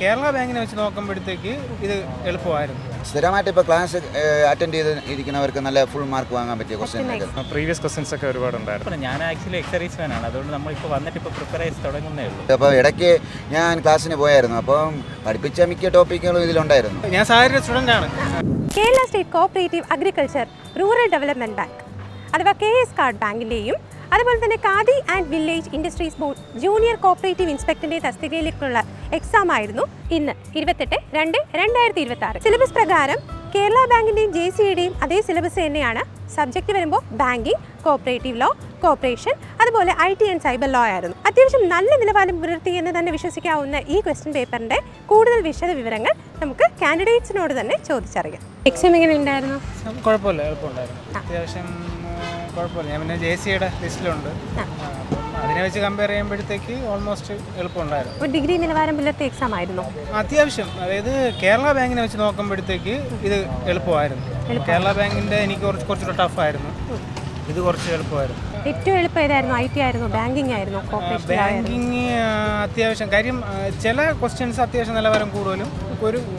കേരള ബാങ്കിനെ വെച്ച് നോക്കുമ്പോഴത്തേക്ക് ഇത് എളുപ്പമായിരുന്നു. സ്ഥിരമായിട്ട് ഇപ്പോൾ ക്ലാസ് അറ്റൻഡ് ചെയ്ത് ഇരിക്കുന്നവർക്ക് നല്ല ഫുൾ മാർക്ക് വാങ്ങാൻ പറ്റിയ ക്വസ്റ്റ്യൻ. പ്രീവിയസ് ക്വസ്റ്റ്യൻസ് ഒക്കെ ഒരുപാടുണ്ടായിരുന്നു. ഞാൻ ആക്ച്വലി എക്സർസൈസ് ഫാനാണ്, അതുകൊണ്ട് നമ്മളിപ്പോൾ വന്നിട്ട് ഇപ്പോൾ പ്രിപ്പയർ ചെയ്ത് തുടങ്ങുന്നേ ഉള്ളൂ. അപ്പോൾ ഇടയ്ക്ക് ഞാൻ ക്ലാസ്സിന് പോയായിരുന്നു, അപ്പം പഠിപ്പിച്ച മിക്ക ടോപ്പിക്കുകളും ഇതിലുണ്ടായിരുന്നു. ഞാൻ സാധാരണ സ്റ്റുഡൻ്റ് ആണ്. Kerala State Cooperative Agriculture Rural Development Bank അഥവാ KS കാർഡ് ബാങ്കിൻ്റെയും അതുപോലെ തന്നെ Khadi and Village Industries Board junior cooperative ഇൻസ്പെക്ടറിൻ്റെ തസ്തികയിലേക്കുള്ള എക്സാം ആയിരുന്നു ഇന്ന് 28/2/2026. സിലബസ് പ്രകാരം കേരള ബാങ്കിൻ്റെയും JCAയുടെയും അതേ സിലബസ് തന്നെയാണ്. സബ്ജക്റ്റ് വരുമ്പോൾ ബാങ്കിങ്, കോഓപ്പറേറ്റീവ് ലോ, കോർപ്പറേഷൻ, അതുപോലെ IT ആൻഡ് സൈബർ ലോ ആയിരുന്നു. അത്യാവശ്യം നല്ല നിലവാരം പുലർത്തി എന്ന് തന്നെ വിശ്വസിക്കാവുന്ന ഈ ക്വസ്റ്റ്യൻ പേപ്പറിൻ്റെ കൂടുതൽ വിശദ വിവരങ്ങൾ നമുക്ക് കാൻഡിഡേറ്റ്സിനോട് തന്നെ ചോദിച്ചറിയാം. എക്സാം എങ്ങനെ ഉണ്ടായിരുന്നു? കുഴപ്പമില്ല, എളുപ്പമുണ്ടായിരുന്നു. അത്യാവശ്യം കുഴപ്പമില്ല. ഞാൻ പിന്നെ JCAയുടെ ലിസ്റ്റിലുണ്ട്. അപ്പം അതിനെ വെച്ച് കമ്പയർ ചെയ്യുമ്പോഴത്തേക്ക് ഓൾമോസ്റ്റ് എളുപ്പമുണ്ടായിരുന്നു. ഒരു ഡിഗ്രി നിലവാരം പുലർത്തിയ എക്സാം ആയിരുന്നു അത്യാവശ്യം. അതായത് കേരള ബാങ്കിനെ വെച്ച് നോക്കുമ്പോഴത്തേക്ക് ഇത് എളുപ്പമായിരുന്നു. കേരള ബാങ്കിൻ്റെ എനിക്ക് കുറച്ചുകൂടെ ടഫായിരുന്നു, ഇത് കുറച്ച് എളുപ്പമായിരുന്നു. ഏറ്റവും എളുപ്പം ഏതായിരുന്നു? IT ആയിരുന്നു, ബാങ്കിങ് ആയിരുന്നു, കോർപ്പറേഷൻ? ബാങ്കിങ് അത്യാവശ്യം കാര്യം ചില ക്വസ്റ്റ്യൻസ് അത്യാവശ്യം നിലവാരം കൂടുതലും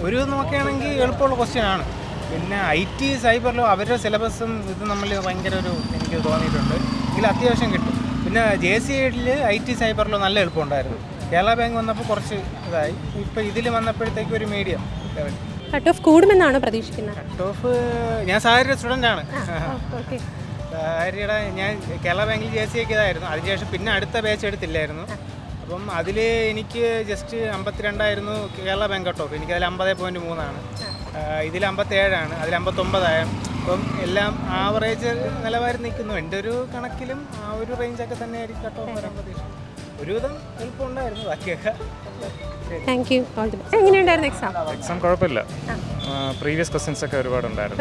ഒരു നോക്കുകയാണെങ്കിൽ എളുപ്പമുള്ള ക്വസ്റ്റ്യൻ ആണ്. പിന്നെ IT സൈബറിലോ അവരുടെ സിലബസും ഇത് നമ്മൾ ഭയങ്കര എനിക്ക് തോന്നിയിട്ടുണ്ട്. ഇതിൽ അത്യാവശ്യം കിട്ടും. പിന്നെ JCAയിൽ IT സൈബറിലോ നല്ല എളുപ്പമുണ്ടായിരുന്നു. കേരള ബാങ്ക് വന്നപ്പോൾ കുറച്ച് ഇതായി. ഇപ്പോൾ ഇതിൽ വന്നപ്പോഴത്തേക്ക് ഒരു മീഡിയം ലെവൽ. കട്ട് ഓഫ് കൂടുമെന്നാണോ പ്രതീക്ഷിക്കുന്നത്? കട്ട് ഓഫ് ഞാൻ സാധാരണ സ്റ്റുഡൻ്റ് ആണ്. സാരിയുടെ ഞാൻ കേരള ബാങ്കിൽ JCAക്ക് ഇതായിരുന്നു. അതിനുശേഷം പിന്നെ അടുത്ത ബാച്ച് എടുത്തില്ലായിരുന്നു. അപ്പം അതിൽ എനിക്ക് just 52 Kerala bank cut off. എനിക്കതിൽ 50.3 ഇതിൽ 57, അതിൽ 59. അപ്പം എല്ലാം ആവറേജ് നിലവാരം നിൽക്കുന്നു. എൻ്റെ ഒരു കണക്കിലും ആ ഒരു റേഞ്ചൊക്കെ തന്നെ ആയിരിക്കും കട്ട് ഓഫ് വരാൻ പ്രതീക്ഷ. ഒരുവിധം എളുപ്പമുണ്ടായിരുന്നു, ബാക്കിയൊക്കെ. Thank you. എങ്ങനെയുണ്ടായിരുന്നു എക്സാം കുഴപ്പമില്ല. പ്രീവിയസ് ക്വസ്റ്റ്യൻസ് ഒക്കെ ഒരുപാടുണ്ടായിരുന്നു.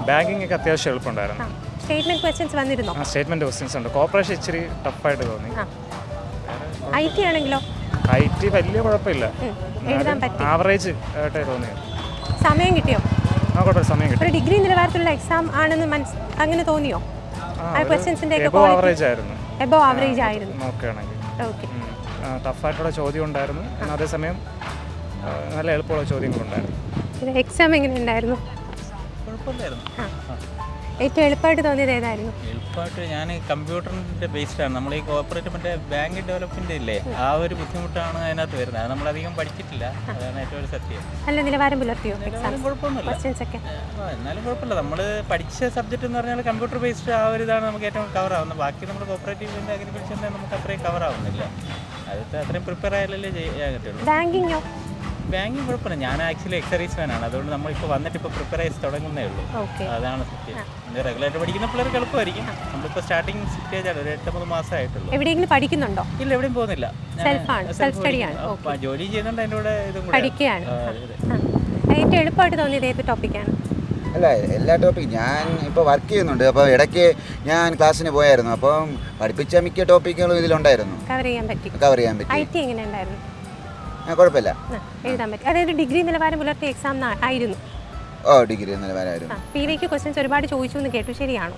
ബാങ്കിങ് ഒക്കെ അത്യാവശ്യം എളുപ്പമുണ്ടായിരുന്നു. സ്റ്റേറ്റ്മെന്റ് ക്വസ്റ്റ്യൻസ് വന്നിരുന്നോ? സ്റ്റേറ്റ്മെന്റ് ക്വസ്റ്റ്യൻസ് ഉണ്ട്. കോർപ്പറേഷൻ ഇച്ചിരി ടഫായിട്ട് തോന്നി. IT ആണെങ്കിലോ? IT വലിയ കുഴപ്പമില്ല, എഴുതാൻ പറ്റി, ആവറേജ് ആയിട്ടേ തോന്നിയത്. സമയം കിട്ടിയോ? കുഴപ്പമില്ല, സമയം കിട്ടി. ഒരു ഡിഗ്രി നിലവാരത്തിലുള്ള എക്സാം ആണെന്ന് അങ്ങനെ തോന്നിയോ? ക്വസ്റ്റ്യൻസിന്റെ എബോവ് ആവറേജ് ആയിരുന്നു. എബോവ് ആവറേജ് ആയിരുന്നു നോക്കുകയാണെങ്കിൽ. ഓക്കെ. ടഫായിട്ടുള്ള ചോദ്യം ഉണ്ടായിരുന്നു, അതേസമയം നല്ല എളുപ്പമുള്ള ചോദ്യങ്ങളുണ്ടായിരുന്നു. എക്സാം എങ്ങനെ ഉണ്ടായിരുന്നു? കുഴപ്പമില്ലായിരുന്നു. ഏറ്റവും എളുപ്പമായിട്ട് തോന്നിയത് ഏതായിരുന്നു? എളുപ്പമായിട്ട് ഞാൻ കമ്പ്യൂട്ടറിൻ്റെ ബേസ്ഡാണ്. നമ്മൾ ഈ കോർപ്പറേറ്റ് മറ്റേ ബാങ്ക് ഡെവലപ്മെൻ്റ് ഇല്ലേ, ആ ഒരു ബുദ്ധിമുട്ടാണ് അതിനകത്ത് വരുന്നത്. അത് നമ്മളധികം പഠിച്ചിട്ടില്ല, അതാണ് ഏറ്റവും ഒരു സത്യം. നല്ല നിലവാരം പുലർത്തിയോ? കുഴപ്പമൊന്നുമില്ല, എന്നാലും കുഴപ്പമില്ല. നമ്മൾ പഠിച്ച സബ്ജക്റ്റ് എന്ന് പറഞ്ഞാൽ കമ്പ്യൂട്ടർ ബേസ്ഡ് ആ ഒരു ഇതാണ് നമുക്ക് ഏറ്റവും കവർ ആവുന്നത്. ബാക്കി നമ്മൾ കോർപ്പറേറ്റീവ് അഗ്രികൾച്ചറിൻ്റെ നമുക്ക് അത്രയും കവർ ആവുന്നില്ല. അത് അത്രയും പ്രിപ്പയർ ആയാലല്ലേ ചെയ്യാൻ പറ്റുള്ളൂ. ബാങ്കിങ്ങോ? ബാങ്കിങ് കുഴപ്പമില്ല. ഞാൻ ആക്ച്വലി എക്സർസൈസ് ഫാനാണ്, അതുകൊണ്ട് നമ്മളിപ്പോൾ വന്നിട്ട് ഇപ്പോൾ പ്രിപ്പയർ ചെയ്ത് തുടങ്ങുന്നേ ഉള്ളൂ. അതാണ് സത്യം. റെഗുലറായിട്ട് പഠിക്കുന്ന പിള്ളേർക്ക് എളുപ്പമായിരിക്കും. നമ്മളിപ്പോൾ സ്റ്റാർട്ടിങ് സ്റ്റേജാണ്, ഒരു 8-9 മാസമായിട്ടുള്ളൂ. എവിടെയെങ്കിലും പഠിക്കുന്നുണ്ടോ? ഇല്ല, എവിടെയും പോകുന്നില്ല. ജോലി ചെയ്യുന്നുണ്ട്, അതിൻ്റെ കൂടെ ഇതും പഠിക്കുകയാണ്. ഏറ്റവും എളുപ്പമായിട്ട് തോന്നിയത് ഏത് ടോപ്പിക്കാണ്? അല്ല, എല്ലാ ടോപ്പിക്കും ഞാൻ ഇപ്പോൾ വർക്ക് ചെയ്യുന്നുണ്ട്. അപ്പോൾ ഇടയ്ക്ക് ഞാൻ ക്ലാസ്സിന് പോയായിരുന്നു, അപ്പം പഠിപ്പിച്ച മിക്ക ടോപ്പിക്കുകളും ഇതിലുണ്ടായിരുന്നു. കവർ ചെയ്യാൻ പറ്റി. IT എങ്ങനെ ഉണ്ടായിരുന്നു? കുഴപ്പമില്ല, എഴുതാൻ പറ്റി. അതായത് ഡിഗ്രി നിലവാരം പുലർത്തിയ എക്സാം ആയിരുന്നു. ഡിഗ്രി നിലവാരമായിരുന്നു. PVQ ക്വസ്റ്റ്യൻസ് ഒരുപാട് ചോദിച്ചു എന്ന് കേട്ടു, ശരിയാണോ?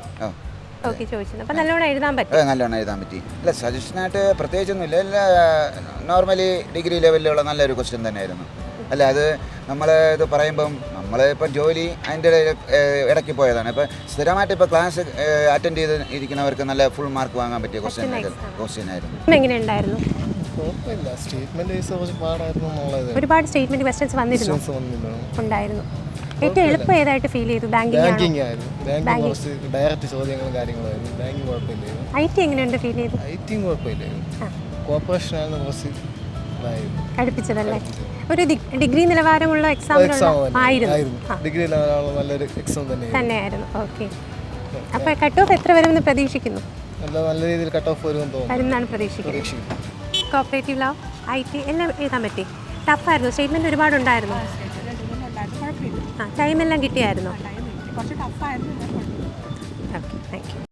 ഓക്കെ, ചോദിച്ചത്. അപ്പം നല്ലോണം എഴുതാൻ പറ്റി. അല്ല, സജഷനായിട്ട് പ്രത്യേകിച്ചൊന്നുമില്ല. എല്ലാം നോർമലി ഡിഗ്രി ലെവലിലുള്ള നല്ലൊരു ക്വസ്റ്റ്യൻ തന്നെയായിരുന്നു. അല്ല, അത് നമ്മൾ ഇത് പറയുമ്പം നമ്മളിപ്പം ജോലി അതിൻ്റെ ഇടയ്ക്ക് പോയതാണ്. ഇപ്പം സ്ഥിരമായിട്ട് ഇപ്പോൾ ക്ലാസ് അറ്റൻഡ് ചെയ്ത് ഇരിക്കുന്നവർക്ക് നല്ല ഫുൾ മാർക്ക് വാങ്ങാൻ പറ്റിയ ക്വസ്റ്റ്യൻ ആയിരുന്നു. എങ്ങനെയുണ്ടായിരുന്നു? ഒരുപാട് സ്റ്റേറ്റ്മെന്റ് ക്വസ്റ്റ്യൻസ് ഉണ്ടായിരുന്നു. ഏറ്റവും എളുപ്പം ഏതായിട്ട് ഫീൽ ചെയ്തു? ബാങ്കിങ് ആയിരുന്നു. ഡയറക്റ്റ് ചോദ്യങ്ങളും കാര്യങ്ങളായിരുന്നു. ബാങ്കിങ് കുഴപ്പമില്ലായിരുന്നു. IT എങ്ങനെയുണ്ട് ഫീൽ ചെയ്തു? IT കുഴപ്പമില്ലായിരുന്നു. കോർപ്പറേഷൻ ആയിരുന്നു കുറച്ച് പഠിപ്പിച്ചതല്ലേ? ഒരു ഡിഗ്രി നിലവാരമുള്ള എക്സാം ആയിരുന്നു. ഡിഗ്രി നിലവാരമുള്ള നല്ലൊരു എക്സാം തന്നെയായിരുന്നു. ഓക്കെ. അപ്പോൾ കട്ട് ഓഫ് എത്ര വരുമെന്ന് പ്രതീക്ഷിക്കുന്നു? നല്ല രീതിയിൽ കട്ട് ഓഫ് വരുമെന്നാണ് പ്രതീക്ഷിക്കുന്നത്. കോർപ്പറേറ്റീവ് ലോ, IT എല്ലാം എഴുതാൻ പറ്റി. ടഫായിരുന്നു? സ്റ്റേറ്റ്മെന്റ് ഒരുപാടുണ്ടായിരുന്നു? ടൈം എല്ലാം കിട്ടിയായിരുന്നോ? Okay, thank you.